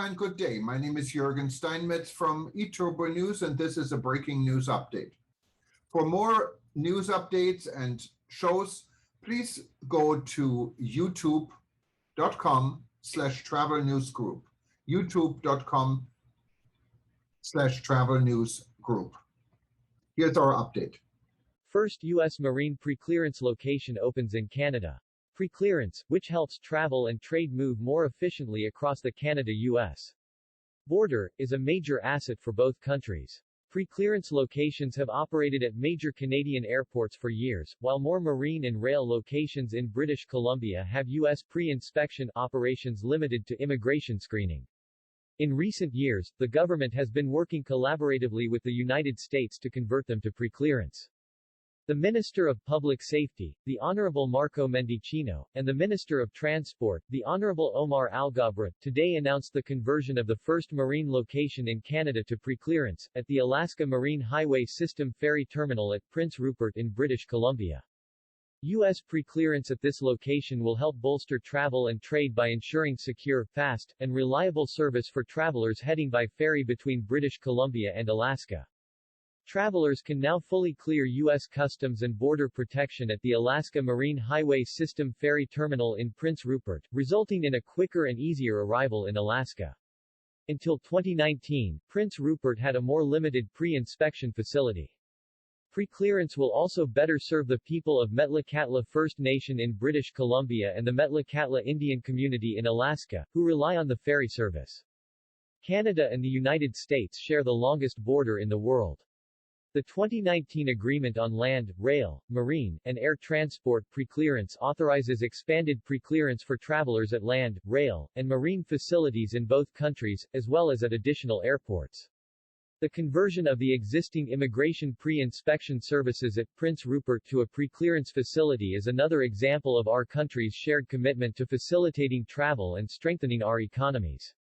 and good day. My name is Jürgen Steinmetz from eTurboNews, and this is a breaking news update. For more news updates and shows, please go to youtube.com/travel news group. youtube.com/travel news group. Here's our update. First U.S. Marine preclearance location opens in Canada. Preclearance, which helps travel and trade move more efficiently across the Canada-U.S. border, is a major asset for both countries. Preclearance locations have operated at major Canadian airports for years, while more marine and rail locations in British Columbia have U.S. pre-inspection operations limited to immigration screening. In recent years, the government has been working collaboratively with the United States to convert them to preclearance. The Minister of Public Safety, the Honorable Marco Mendicino, and the Minister of Transport, the Honorable Omar Alghabra, today announced the conversion of the first marine location in Canada to preclearance, at the Alaska Marine Highway System Ferry Terminal at Prince Rupert in British Columbia. U.S. preclearance at this location will help bolster travel and trade by ensuring secure, fast, and reliable service for travelers heading by ferry between British Columbia and Alaska. Travelers can now fully clear U.S. Customs and Border Protection at the Alaska Marine Highway System Ferry Terminal in Prince Rupert, resulting in a quicker and easier arrival in Alaska. Until 2019, Prince Rupert had a more limited pre-inspection facility. Preclearance will also better serve the people of Metlakatla First Nation in British Columbia and the Metlakatla Indian community in Alaska, who rely on the ferry service. Canada and the United States share the longest border in the world. The 2019 Agreement on Land, Rail, Marine, and Air Transport Preclearance authorizes expanded preclearance for travelers at land, rail, and marine facilities in both countries, as well as at additional airports. The conversion of the existing immigration pre-inspection services at Prince Rupert to a preclearance facility is another example of our country's shared commitment to facilitating travel and strengthening our economies.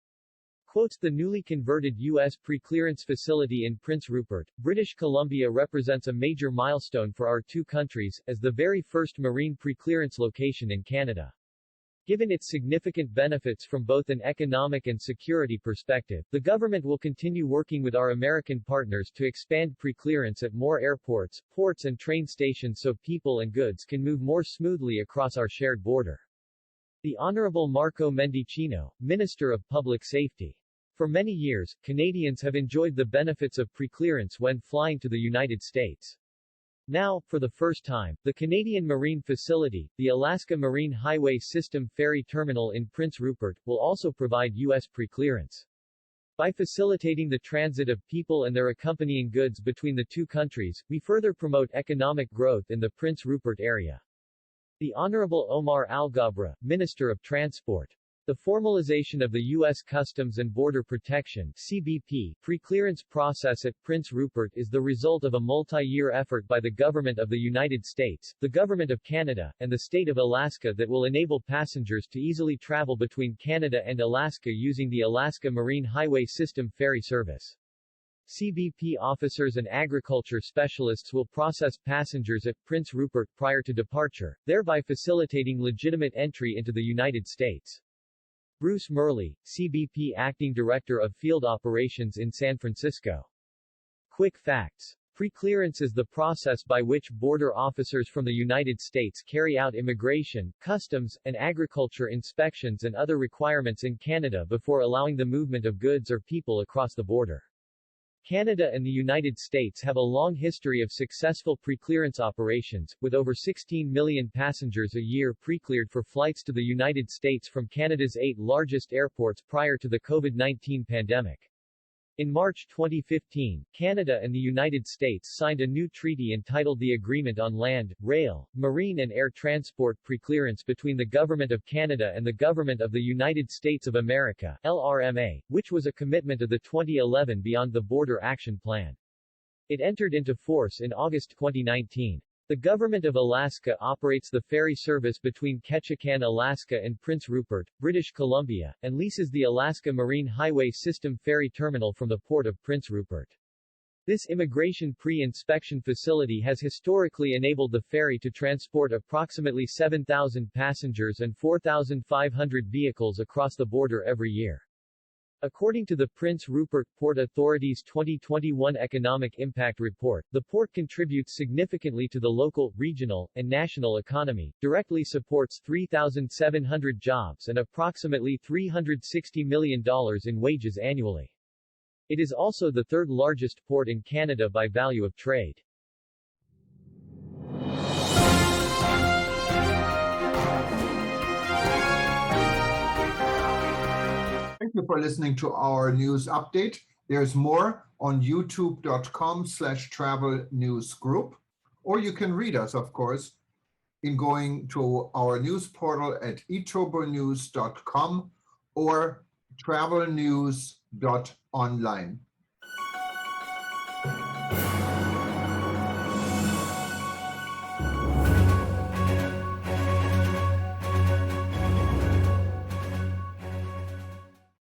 Quotes: the newly converted U.S. preclearance facility in Prince Rupert, British Columbia represents a major milestone for our two countries, as the very first marine preclearance location in Canada. Given its significant benefits from both an economic and security perspective, the government will continue working with our American partners to expand preclearance at more airports, ports and train stations so people and goods can move more smoothly across our shared border. The Honorable Marco Mendicino, Minister of Public Safety. For many years, Canadians have enjoyed the benefits of preclearance when flying to the United States. Now, for the first time, the Canadian Marine Facility, the Alaska Marine Highway System Ferry Terminal in Prince Rupert, will also provide U.S. preclearance. By facilitating the transit of people and their accompanying goods between the two countries, we further promote economic growth in the Prince Rupert area. The Honorable Omar Alghabra, Minister of Transport. The formalization of the U.S. Customs and Border Protection (CBP) preclearance process at Prince Rupert is the result of a multi-year effort by the Government of the United States, the Government of Canada, and the State of Alaska that will enable passengers to easily travel between Canada and Alaska using the Alaska Marine Highway System ferry service. CBP officers and agriculture specialists will process passengers at Prince Rupert prior to departure, thereby facilitating legitimate entry into the United States. Bruce Murley, CBP Acting Director of Field Operations in San Francisco. Quick facts. Preclearance is the process by which border officers from the United States carry out immigration, customs, and agriculture inspections and other requirements in Canada before allowing the movement of goods or people across the border. Canada and the United States have a long history of successful preclearance operations, with over 16 million passengers a year precleared for flights to the United States from Canada's 8 largest airports prior to the COVID-19 pandemic. In March 2015, Canada and the United States signed a new treaty entitled the Agreement on Land, Rail, Marine and Air Transport Preclearance between the Government of Canada and the Government of the United States of America, LRMA, which was a commitment of the 2011 Beyond the Border Action Plan. It entered into force in August 2019. The Government of Alaska operates the ferry service between Ketchikan, Alaska and Prince Rupert, British Columbia, and leases the Alaska Marine Highway System Ferry Terminal from the port of Prince Rupert. This immigration pre-inspection facility has historically enabled the ferry to transport approximately 7,000 passengers and 4,500 vehicles across the border every year. According to the Prince Rupert Port Authority's 2021 Economic Impact Report, the port contributes significantly to the local, regional, and national economy, directly supports 3,700 jobs and approximately $360 million in wages annually. It is also the third largest port in Canada by value of trade. Thank you for listening to our news update. There's more on youtube.com/travel news group, or you can read us, of course, in going to our news portal at eTurboNews.com or travelnews.online.